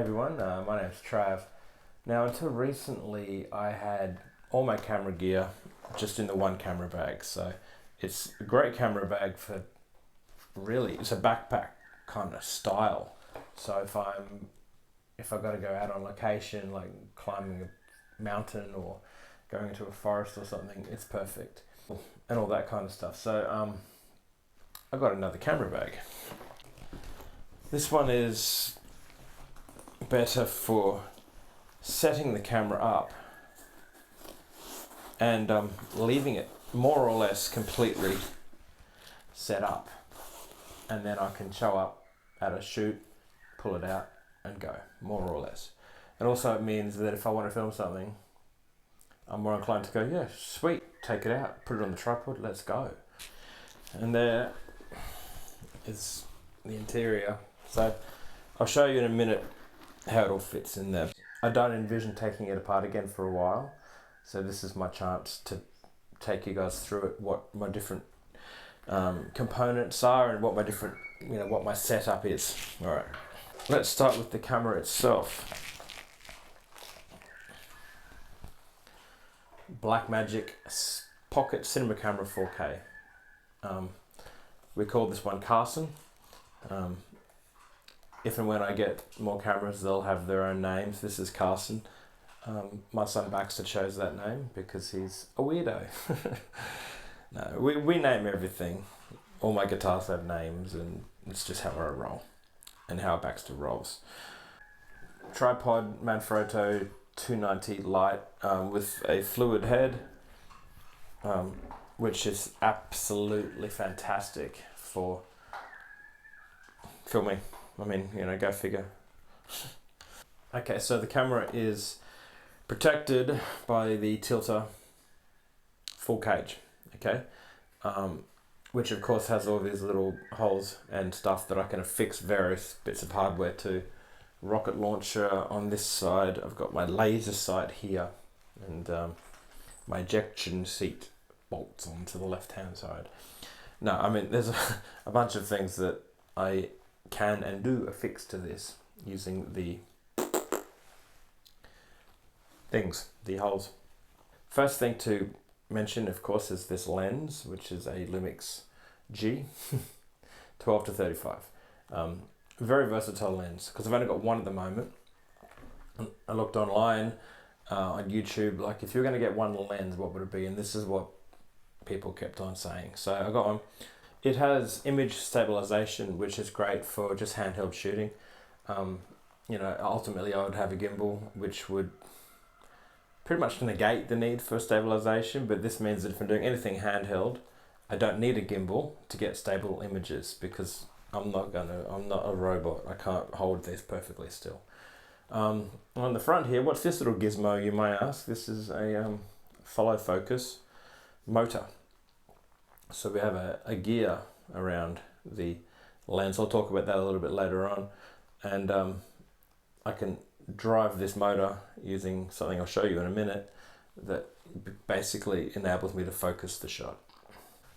Hey everyone, my name's Trav. Now until recently I had all my camera gear just in the one camera bag, so it's a great camera bag for really, it's a backpack kind of style. So if I've got to go out on location, like climbing a mountain or going into a forest or something, it's perfect. And all that kind of stuff. So I got another camera bag. This one is better for setting the camera up and leaving it more or less completely set up, and then I can show up at a shoot, pull it out and go, more or less. And also it means that if I want to film something, I'm more inclined to go, yeah, sweet, take it out, put it on the tripod, let's go. And there is the interior. So I'll show you in a minute how it all fits in there. I don't envision taking it apart again for a while, so this is my chance to take you guys through it, what my different components are and what my different, what my setup is. All right, let's start with the camera itself. Blackmagic Pocket Cinema Camera 4K. We call this one Carson. If and when I get more cameras, they'll have their own names. This is Carson. My son Baxter chose that name because he's a weirdo. No, we name everything. All my guitars have names, and it's just how I roll and how Baxter rolls. Tripod Manfrotto 290 LITE with a fluid head, which is absolutely fantastic for filming. I mean, go figure. Okay, so the camera is protected by the TILTA full cage, okay? Which of course has all these little holes and stuff that I can affix various bits of hardware to. Rocket launcher on this side. I've got my laser sight here, and my ejection seat bolts onto the left-hand side. No, I mean, there's a bunch of things that I can and do affix to this using the holes. First thing to mention, of course, is this lens, which is a LUMIX G 12 to 35. Very versatile lens, because I've only got one at the moment. I looked online on YouTube, like if you're going to get one lens, what would it be? And this is what people kept on saying. So I got one. It has image stabilization, which is great for just handheld shooting. Ultimately I would have a gimbal, which would pretty much negate the need for stabilization, but this means that if I'm doing anything handheld, I don't need a gimbal to get stable images, because I'm not a robot. I can't hold this perfectly still. On the front here, what's this little gizmo, you may ask? This is a follow focus motor. So we have a gear around the lens. I'll talk about that a little bit later on. And I can drive this motor using something I'll show you in a minute that basically enables me to focus the shot.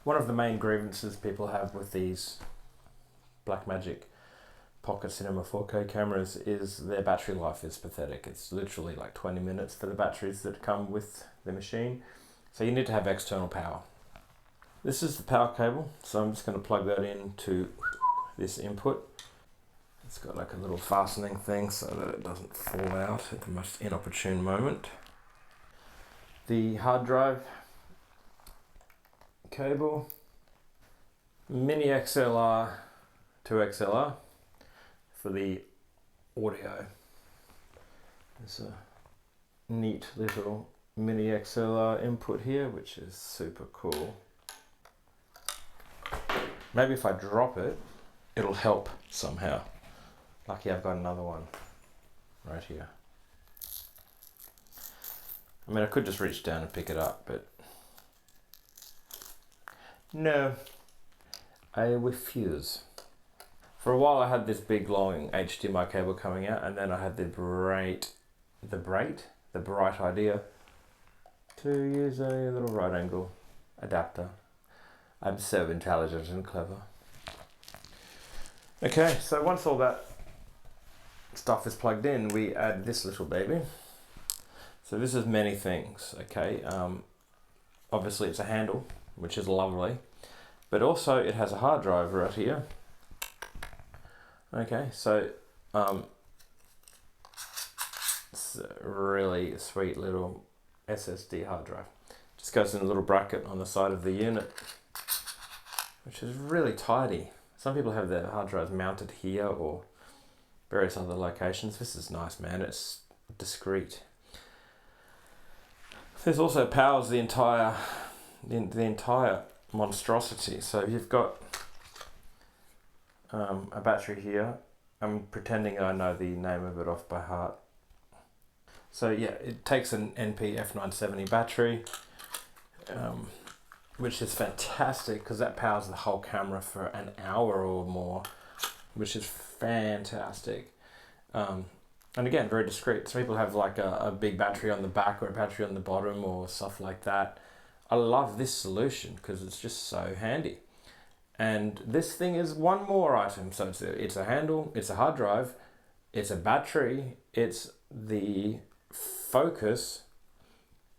One of the main grievances people have with these Blackmagic Pocket Cinema 4K cameras is their battery life is pathetic. It's literally like 20 minutes for the batteries that come with the machine. So you need to have external power. This is the power cable, so I'm just going to plug that into this input. It's got like a little fastening thing so that it doesn't fall out at the most inopportune moment. The hard drive cable, mini XLR to XLR for the audio. There's a neat little mini XLR input here, which is super cool. Maybe if I drop it, it'll help somehow. Lucky I've got another one right here. I mean, I could just reach down and pick it up, but no, I refuse. For a while I had this big long HDMI cable coming out, and then I had the bright idea to use a little right angle adapter. I'm so intelligent and clever. Okay, so once all that stuff is plugged in, we add this little baby. So this is many things, okay? Obviously it's a handle, which is lovely, but also it has a hard drive right here. Okay, so it's a really sweet little SSD hard drive. Just goes in a little bracket on the side of the unit, which is really tidy. Some people have their hard drives mounted here or various other locations. This is nice, man. It's discreet. This also powers the entire monstrosity. So you've got a battery here. I'm pretending I know the name of it off by heart. So yeah, it takes an NP F970 battery, which is fantastic because that powers the whole camera for an hour or more, which is fantastic. And again, very discreet. Some people have like a big battery on the back or a battery on the bottom or stuff like that. I love this solution because it's just so handy. And this thing is one more item. So it's a handle, it's a hard drive, it's a battery, it's the focus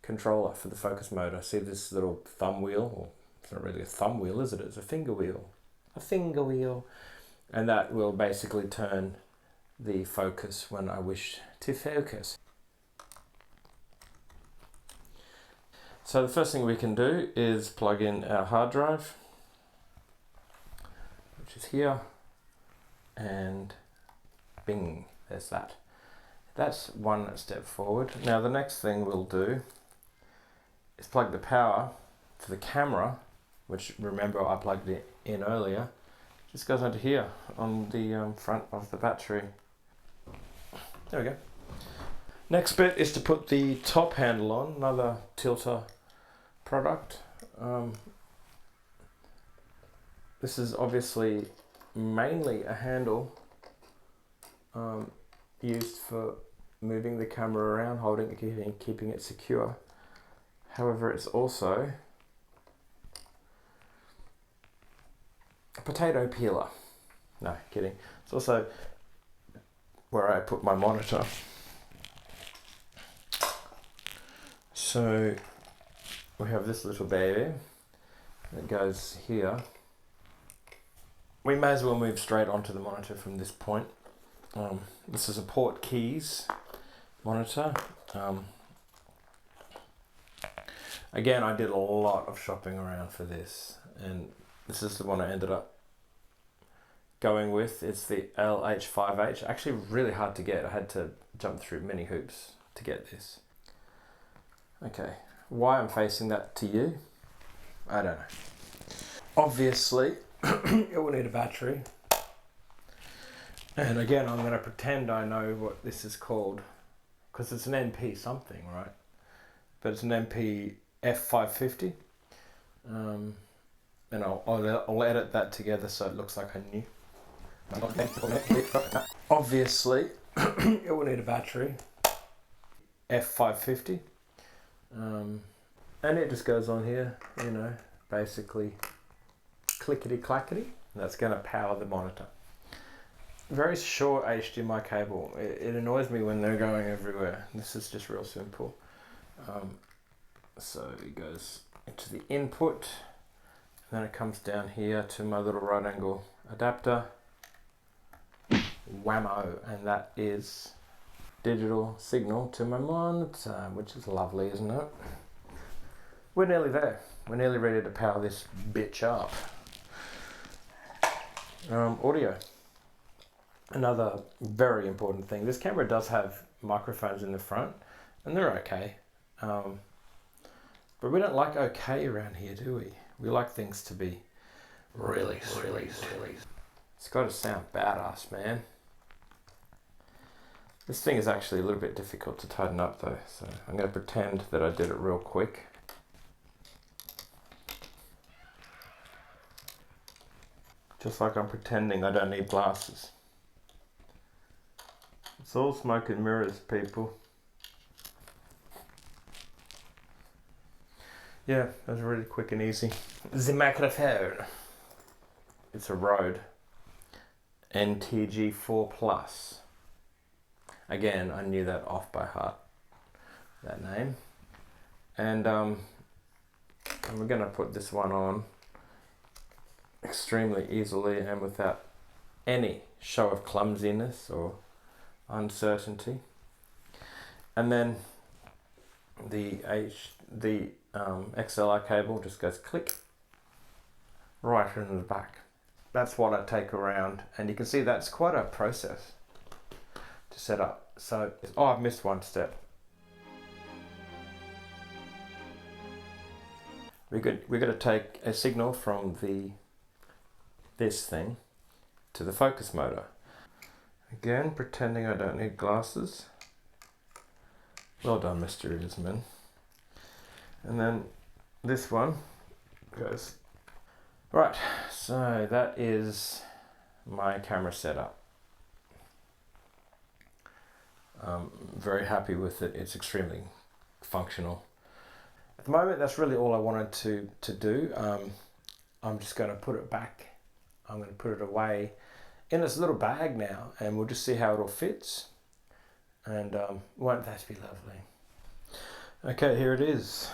controller for the focus motor. See this little thumb wheel? Or it's not really a thumb wheel, is it? It's a finger wheel. A finger wheel. And that will basically turn the focus when I wish to focus. So the first thing we can do is plug in our hard drive, which is here, and bing, there's that. That's one step forward. Now the next thing we'll do is plug the power for the camera, which remember I plugged it in earlier. Just goes onto here on the front of the battery. There we go. Next bit is to put the top handle on, another TILTA product. This is obviously mainly a handle used for moving the camera around, holding it, keeping it secure. However, it's also a potato peeler. No, kidding. It's also where I put my monitor. So we have this little baby that goes here. We may as well move straight onto the monitor from this point. This is a PORTKEYS monitor. Again, I did a lot of shopping around for this, and this is the one I ended up going with. It's the LH5H. Actually really hard to get. I had to jump through many hoops to get this. Okay, why I'm facing that to you, I don't know. Obviously, it will need a battery. And again, I'm going to pretend I know what this is called, because it's an NP something, right? But it's an NP F550. And I'll edit that together so it looks like I knew. Obviously, it will need a battery. F550. And it just goes on here, you know, basically clickety clackety. That's going to power the monitor. Very short HDMI cable. It annoys me when they're going everywhere. This is just real simple. So it goes into the input, and then it comes down here to my little right angle adapter. Whammo, and that is digital signal to my monitor, which is lovely, isn't it? We're nearly there. We're nearly ready to power this bitch up. Audio. Another very important thing. This camera does have microphones in the front, and they're okay. But we don't like okay around here, do we? We like things to be really. It's got to sound badass, man. This thing is actually a little bit difficult to tighten up though, so I'm going to pretend that I did it real quick. Just like I'm pretending I don't need glasses. It's all smoke and mirrors, people. Yeah, that was really quick and easy. The microphone. It's a Rode NTG4 Plus. Again, I knew that off by heart, that name. And we're going to put this one on extremely easily and without any show of clumsiness or uncertainty. And then the XLR cable just goes click right into the back. That's what I take around, and you can see that's quite a process to set up. So, oh, I've missed one step. We're going to take a signal from this thing to the focus motor. Again, pretending I don't need glasses. Well done, Mr. Earsman. And then this one goes. Right, so that is my camera setup. I'm very happy with it. It's extremely functional. At the moment, that's really all I wanted to do. I'm just going to put it back. I'm going to put it away in this little bag now, and we'll just see how it all fits. And won't that be lovely? Okay, here it is.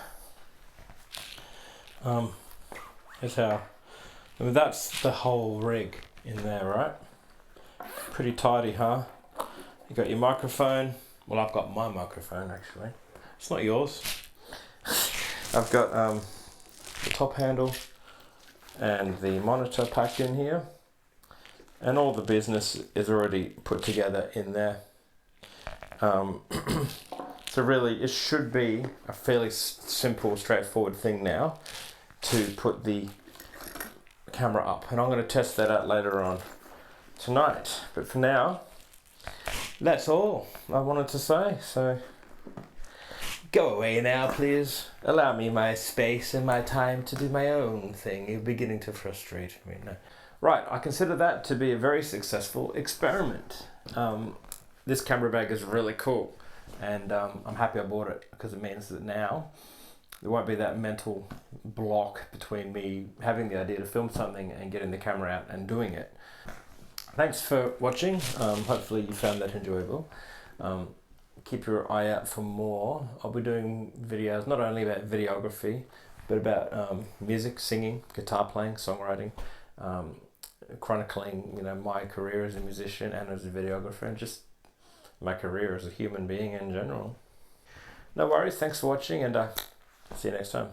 Here's how. I mean, that's the whole rig in there, right? Pretty tidy, huh? You got your microphone. Well, I've got my microphone actually. It's not yours. I've got the top handle and the monitor packed in here, and all the business is already put together in there. So really, it should be a fairly simple, straightforward thing now to put the camera up, and I'm going to test that out later on tonight. But for now, that's all I wanted to say. So go away now, please. Allow me my space and my time to do my own thing. You're beginning to frustrate me now. Right, I consider that to be a very successful experiment. This camera bag is really cool, and I'm happy I bought it because it means that now there won't be that mental block between me having the idea to film something and getting the camera out and doing it. Thanks for watching. Hopefully you found that enjoyable. Keep your eye out for more. I'll be doing videos not only about videography, but about music, singing, guitar playing, songwriting, chronicling, my career as a musician and as a videographer, and just my career as a human being in general. No worries. Thanks for watching, and see you next time.